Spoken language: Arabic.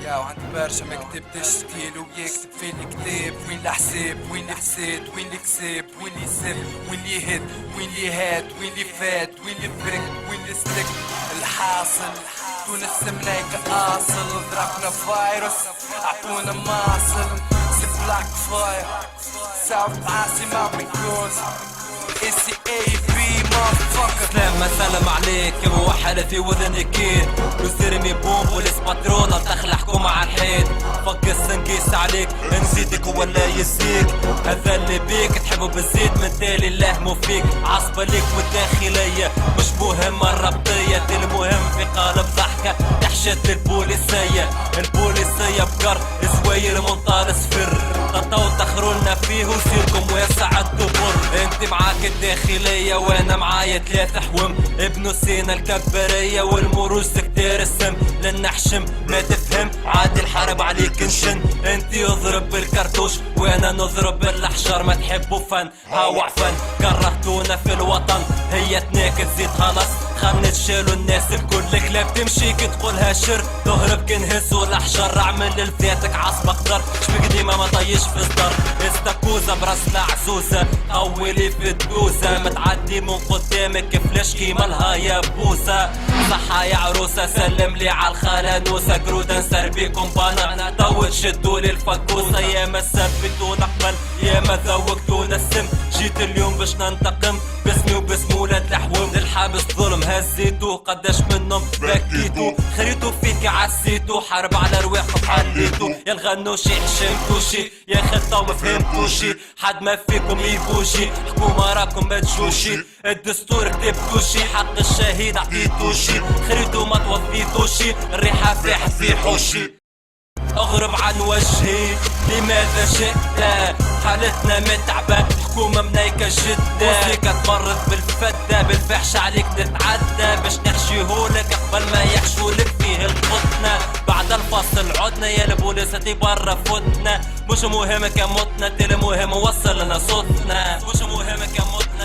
يا وعندي برشا ما كتبتش ستيل ويكتب فين الكتاب. وين الحساب وين الحساد وين الكساب وين اللي سب وين اللي هد وين اللي هاد وين اللي فات وين اللي فرق وين اللي سلك. الحاصل تونس ملايكة اصل ضربنا فايروس عطونا ماصل سي بلاك فاير ساوث عاصمة بيكوز ACAB motherfucker. سلام عليك يا موحل في وذني كيد وسيرمي بوم وليس باترونا تخلع حكومة على الحيط. فقس نقيس عليك نزيدك ولا يزيك هذا اللي بيك تحبه بالزيت من تالي الله مو فيك. عصبة ليك والداخلية مش مهم الربطية المهم في قالب ضحكة تحشت البوليسية. البوليسية بقر زوير منطال صفر تطو تخرولنا فيه وسيركم واسع الدبر. انت معاك الداخلية وانا معايا 3 حوم ابنو سينا الكبرية والمروج سكتير السم لن نحشم ما تفهم عادي الحرب عليك نشن. انت يضرب بالكرتوش وانا نضرب بالاحجار ما تحبوا فن هاوع فن كرهتونا في الوطن هي تناك تزيد خلاص خلنا تشالوا الناس الكل كلاب تمشيك تقولها شر تهرب كنهسوا الاحجار اعمل لذاتك عصب اقدر شبك ديما ما طيش في صدر استاكوزا براسنا عزوزة طولي في الدوزة ما تعدي من قدامك فلاش كيما لها يا بوسة. صحة يا عروسة سلم لي على الخالة نوسة قرودة نسر بيكم بانا طول شدولي الفكوسة يا ما ثبتونا قبل يا ما ذوقتونا السم جيت اليوم باش ننتقم باسمي وباسم ولاد الحوم. للحابس ظلم هزيتو قداش منهم بكيتو خريتو فيك عسيتو حرب على رواحكم حليتو يا الغنوشي حشمتوشي يا خطة ومفهمتوشي حد ما فيكم يبوشي حكومة راكم ما تجوشي الدستور كتبتوشي حق الشهيد عطيتوشي خريتو ما توظيتوشي الريحة فاحت في حوشي. اغرب عن وجهي لماذا جئت حالتنا متعبة حكومة منايكة جدا موسيقى تمرض بالفتة بالفحش عليك تتعدى باش نحشيهولك قبل ما يحشولك فيه القطنة. بعد الفصل عدنا يا البوليسة برا فتنا مش مهم كموتنا المهم وصل لنا صوتنا مش مهم كموتنا